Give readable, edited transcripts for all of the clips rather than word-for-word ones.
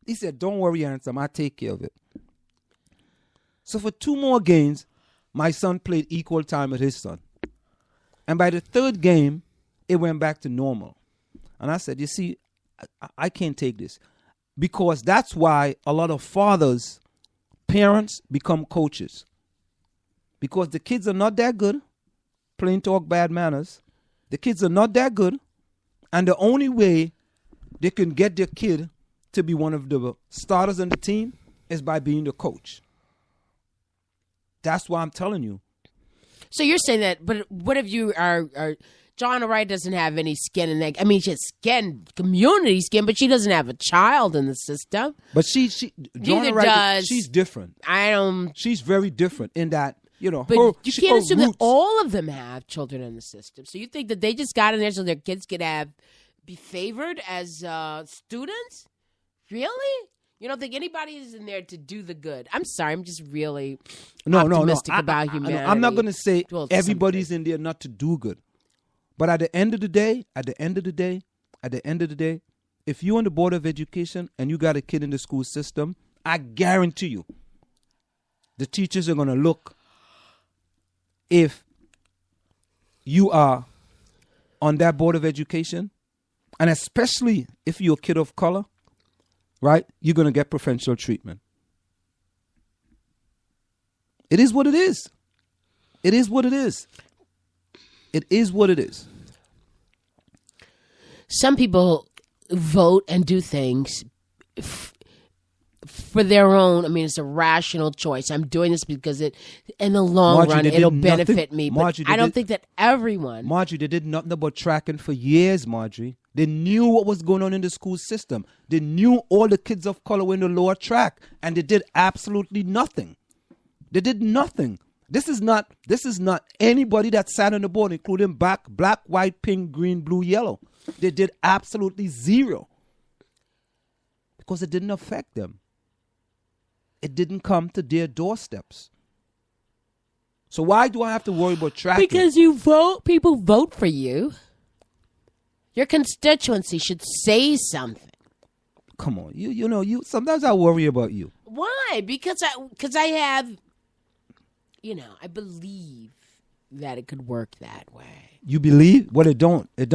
He said, don't worry, Anselm, I'll take care of it. So for 2 more games, my son played equal time with his son. And by the 3rd game, it went back to normal. And I said, you see, I can't take this. Because that's why a lot of fathers, parents become coaches. Because the kids are not that good. Plain talk, bad manners. The kids are not that good. And the only way they can get their kid to be one of the starters on the team is by being the coach. That's why I'm telling you. So you're saying that, but what if you are John Wright doesn't have any skin in that? I mean, she has skin, community skin, but she doesn't have a child in the system. But she John Wright, does. She's different. She's very different in that, you know. But you can't assume that all of them have children in the system. So you think that they just got in there so their kids could be favored as students? Really? You don't think anybody is in there to do the good? I'm sorry. I'm just really optimistic about humanity. I'm not going to say everybody's in there not to do good. But at the end of the day, if you're on the Board of Education and you got a kid in the school system, I guarantee you, the teachers are going to look if you are on that Board of Education, and especially if you're a kid of color, right, you're going to get preferential treatment. It is what it is. It is what it is. It is what it is. Some people vote and do things for their own. I mean, it's a rational choice. I'm doing this because in the long run, it'll benefit me. But I don't think that everyone. Marjorie, they did nothing about tracking for years, Marjorie. They knew what was going on in the school system. They knew all the kids of color were in the lower track, and they did absolutely nothing. They did nothing. This is not anybody that sat on the board, including black, white, pink, green, blue, yellow. They did absolutely zero because it didn't affect them. It didn't come to their doorsteps. So why do I have to worry about tracking? Because you vote, people vote for you. Your constituency should say something. Come on, you. Sometimes I worry about you. Why? Because I have, I believe that it could work that way. You believe? Well, it don't. It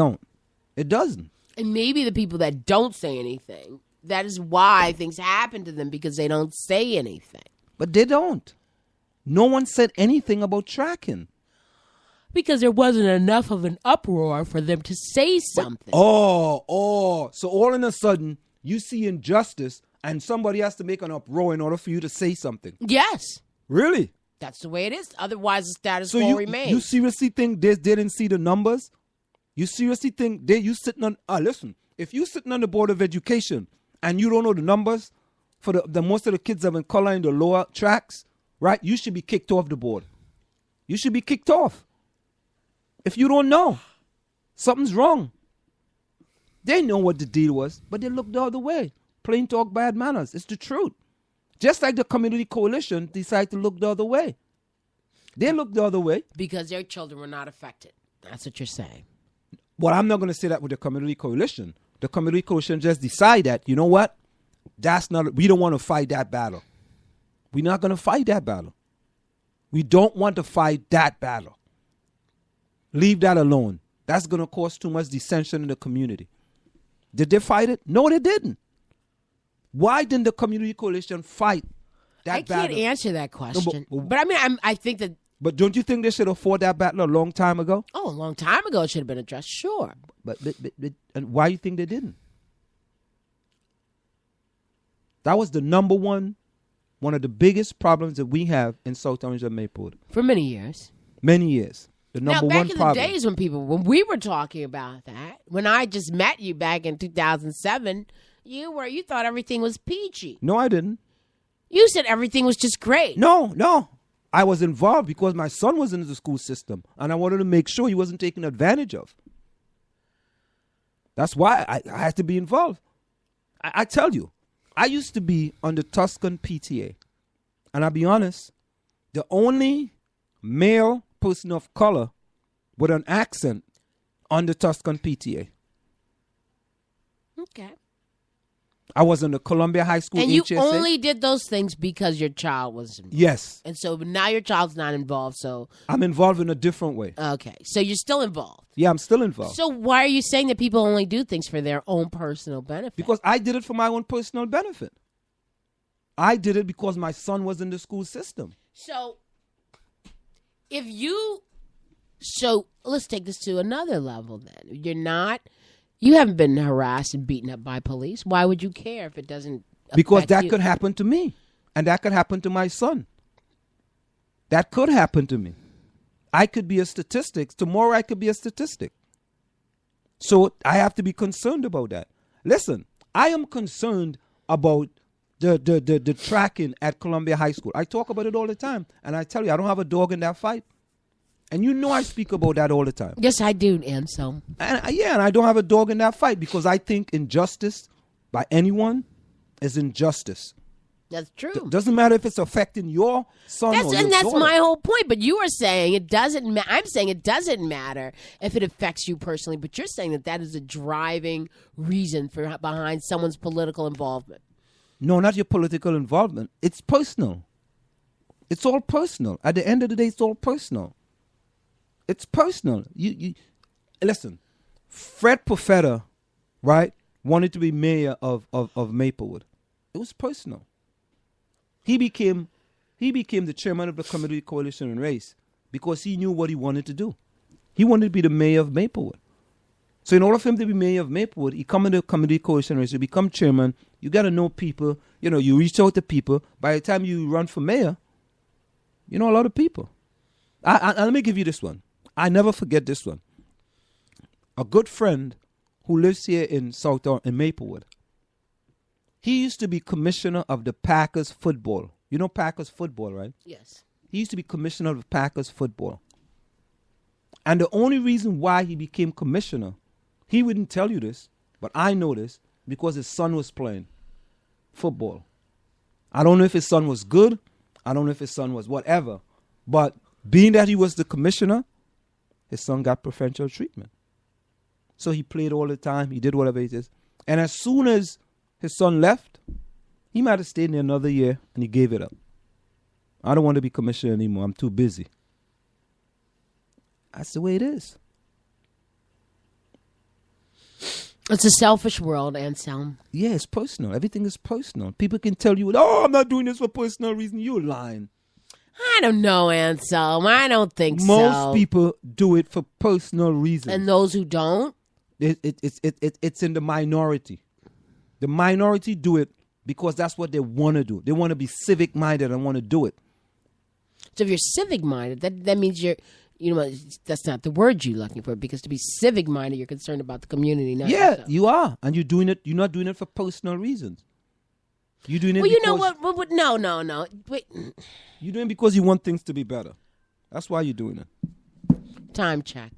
doesn't. And maybe the people that don't say anything, that is why things happen to them, because they don't say anything. But they don't. No one said anything about tracking. Because there wasn't enough of an uproar for them to say something. So all of a sudden, you see injustice and somebody has to make an uproar in order for you to say something. Yes. Really? That's the way it is. Otherwise, the status quo remains. You seriously think they didn't see the numbers? You seriously think you sitting on... listen, if you sitting on the Board of Education and you don't know the numbers for the most of the kids that have been color in the lower tracks, right? You should be kicked off the board. You should be kicked off. If you don't know, something's wrong. They know what the deal was, but they looked the other way. Plain talk, bad manners. It's the truth. Just like the Community Coalition decided to look the other way. They looked the other way. Because their children were not affected. That's what you're saying. Well, I'm not going to say that with the Community Coalition. The Community Coalition just decided that, you know what? We don't want to fight that battle. We're not going to fight that battle. We don't want to fight that battle. Leave that alone. That's going to cause too much dissension in the community. Did they fight it? No, they didn't. Why didn't the Community Coalition fight that battle? I can't answer that question. No, but I mean, I think that... But don't you think they should have fought that battle a long time ago? Oh, a long time ago it should have been addressed, sure. But and why do you think they didn't? That was the number one of the biggest problems that we have in South Orange and Mayport. For many years. Many years. The number one problem. Now, back in the days when we were talking about that, when I just met you back in 2007, you thought everything was peachy. No, I didn't. You said everything was just great. No. I was involved because my son was in the school system, and I wanted to make sure he wasn't taken advantage of. That's why I had to be involved. I tell you, I used to be on the Tuscan PTA, and I'll be honest, the only male person of color with an accent on the Tuscan PTA. Okay. I was in the Columbia High School And HSA. you only did those things because your child was involved. Yes. And so now your child's not involved, so... I'm involved in a different way. Okay, so you're still involved. Yeah, I'm still involved. So why are you saying that people only do things for their own personal benefit? Because I did it for my own personal benefit. I did it because my son was in the school system. So, So let's take this to another level then. You haven't been harassed and beaten up by police. Why would you care if it doesn't Because that you? could happen to me. And that could happen to my son. That could happen to me. I could be a statistic. Tomorrow I could be a statistic. So I have to be concerned about that. Listen, I am concerned about the tracking at Columbia High School. I talk about it all the time. And I tell you, I don't have a dog in that fight. And you know I speak about that all the time. Yes, I do, Anselm. And I don't have a dog in that fight because I think injustice by anyone is injustice. That's true. Doesn't matter if it's affecting your son or your that's daughter. my whole point. But you are saying it doesn't matter. I'm saying it doesn't matter if it affects you personally. But you're saying that is a driving reason behind someone's political involvement. No, not your political involvement. It's personal. It's all personal. At the end of the day, it's all personal. It's personal. You listen. Fred Profeta, right, wanted to be mayor of Maplewood. It was personal. He became the chairman of the Community Coalition and Race because he knew what he wanted to do. He wanted to be the mayor of Maplewood. So in order for him to be mayor of Maplewood, he come in the Community Coalition Race, you become chairman, you got to know people, you reach out to people. By the time you run for mayor, you know a lot of people. Let me give you this one. I never forget this one. A good friend who lives here in Maplewood, he used to be commissioner of the Packers football. You know Packers football, right? Yes. He used to be commissioner of the Packers football. And the only reason why he became commissioner, he wouldn't tell you this, but I know this, because his son was playing football. I don't know if his son was good. I don't know if his son was whatever. But being that he was the commissioner, his son got preferential treatment. So he played all the time. He did whatever he did. And as soon as his son left, he might have stayed there another year, and he gave it up. I don't want to be commissioner anymore. I'm too busy. That's the way it is. It's a selfish world, Anselm. Yeah, it's personal. Everything is personal. People can tell you, oh, I'm not doing this for personal reason. You're lying. I don't know, Anselm. I don't think so. Most people do it for personal reasons. And those who don't? It's in the minority. The minority do it because that's what they want to do. They want to be civic-minded and want to do it. So if you're civic-minded, that means you're, that's not the word you're looking for, because to be civic-minded, you're concerned about the community, not yourself. You are. And you're doing it. You're not doing it for personal reasons. You're doing it well, because... you know what? No. Wait. You're doing it because you want things to be better. That's why you're doing it. Time check.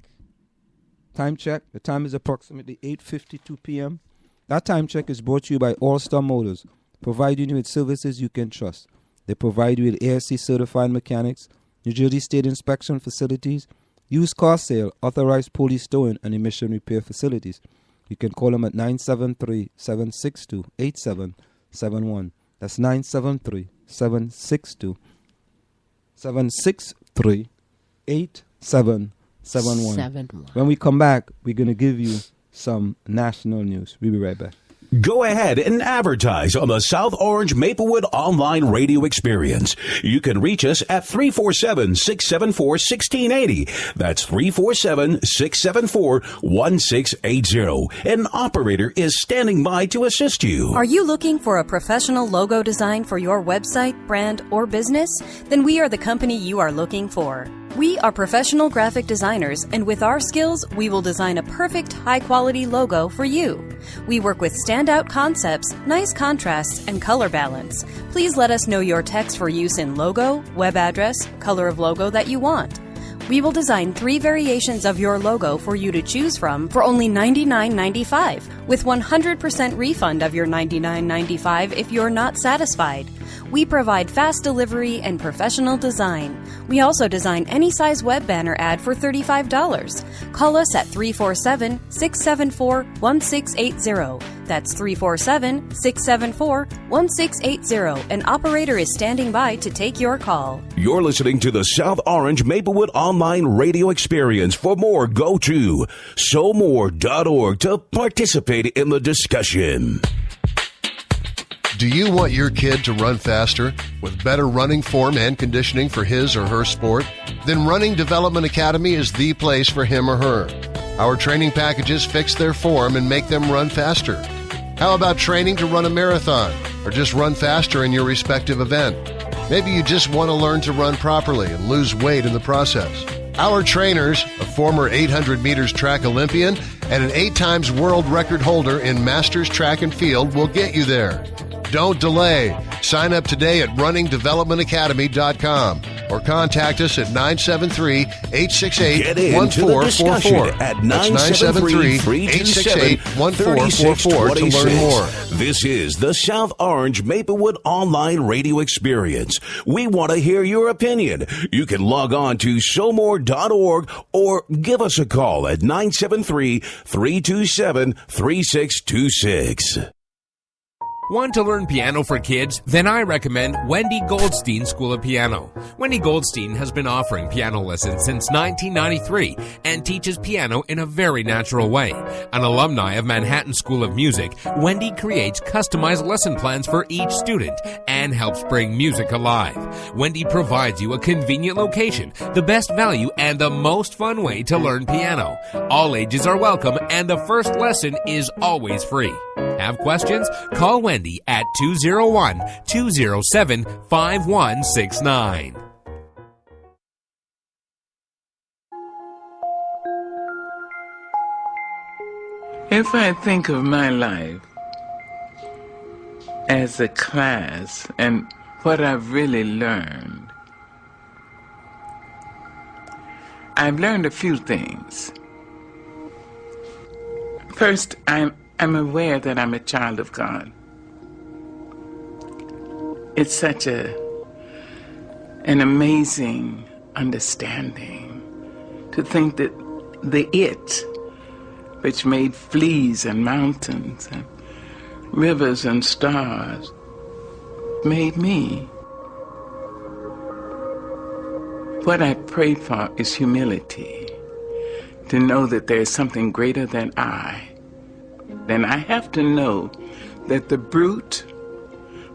Time check. The time is approximately 8:52 p.m. That time check is brought to you by All Star Motors, providing you with services you can trust. They provide you with ASC certified mechanics, New Jersey State inspection facilities, used car sale, authorized police towing, and emission repair facilities. You can call them at 973-762-8771. That's 973-762-8771. When we come back, we're going to give you some national news. We'll be right back. Go ahead and advertise on the South Orange Maplewood online radio experience. You can reach us at 347-674-1680. That's 347-674-1680. An operator is standing by to assist you. Are you looking for a professional logo design for your website, brand, or business? Then we are the company you are looking for. We are professional graphic designers, and with our skills, we will design a perfect, high-quality logo for you. We work with standout concepts, nice contrasts, and color balance. Please let us know your text for use in logo, web address, color of logo that you want. We will design 3 variations of your logo for you to choose from for only $99.95, with 100% refund of your $99.95 if you're not satisfied. We provide fast delivery and professional design. We also design any size web banner ad for $35. Call us at 347-674-1680. That's 347-674-1680. An operator is standing by to take your call. You're listening to the South Orange Maplewood Online Radio Experience. For more, go to SoMore.org to participate in the discussion. Do you want your kid to run faster with better running form and conditioning for his or her sport? Then Running Development Academy is the place for him or her. Our training packages fix their form and make them run faster. How about training to run a marathon or just run faster in your respective event? Maybe you just want to learn to run properly and lose weight in the process. Our trainers, a former 800 meters track Olympian and an 8 times world record holder in Masters Track and Field, will get you there. Don't delay. Sign up today at runningdevelopmentacademy.com or contact us at 973-868-1444. At That's 973-868-1444 to learn more. This is the South Orange Maplewood Online Radio Experience. We want to hear your opinion. You can log on to SoMore.org or give us a call at 973-327-3626. Want to learn piano for kids? Then I recommend Wendy Goldstein School of Piano. Wendy Goldstein has been offering piano lessons since 1993 and teaches piano in a very natural way. An alumni of Manhattan School of Music, Wendy creates customized lesson plans for each student and helps bring music alive. Wendy provides you a convenient location, the best value, and the most fun way to learn piano. All ages are welcome and the first lesson is always free. Have questions? Call Wendy at 201-207-5169. If I think of my life as a class and what I've really learned, I've learned a few things. First, I'm aware that I'm a child of God. It's such an amazing understanding to think that the it, which made fleas and mountains and rivers and stars, made me. What I pray for is humility, to know that there is something greater than I. Then I have to know that the brute,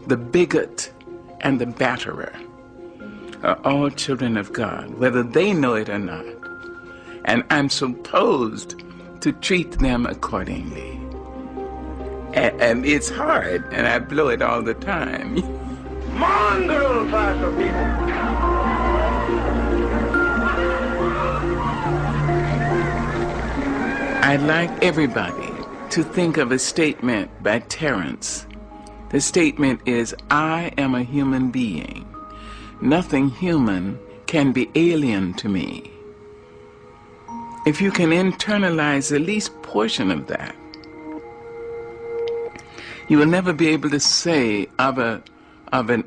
the bigot, and the batterer are all children of God, whether they know it or not. And I'm supposed to treat them accordingly. And it's hard, and I blow it all the time. I'd like everybody to think of a statement by Terence. The statement is, I am a human being. Nothing human can be alien to me. If you can internalize the least portion of that, you will never be able to say of an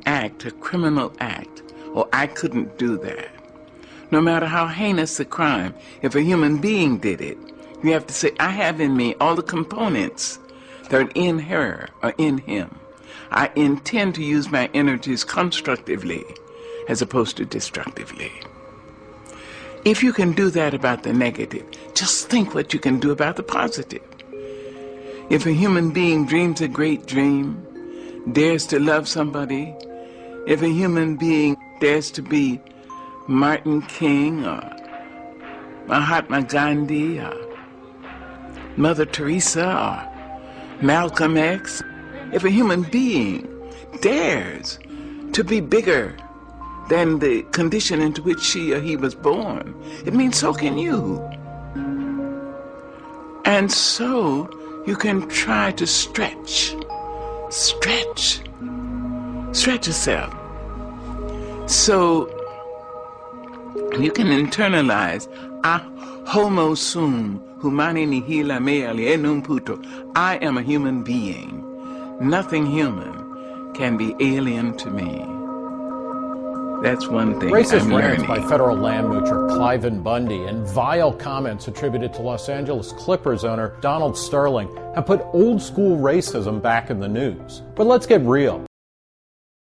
act, a criminal act, or I couldn't do that. No matter how heinous the crime, if a human being did it, you have to say, I have in me all the components that are in her or in him. I intend to use my energies constructively as opposed to destructively. If you can do that about the negative, just think what you can do about the positive. If a human being dreams a great dream, dares to love somebody, if a human being dares to be Martin King or Mahatma Gandhi or Mother Teresa or Malcolm X, if a human being dares to be bigger than the condition into which she or he was born, it means so can you. And so you can try to stretch yourself. So you can internalize, homo sum, humani nihila me alienum puto. I am a human being. Nothing human can be alien to me. That's one thing Racist I'm rants learning. by federal land moocher Cliven Bundy and vile comments attributed to Los Angeles Clippers owner Donald Sterling have put old school racism back in the news. But let's get real.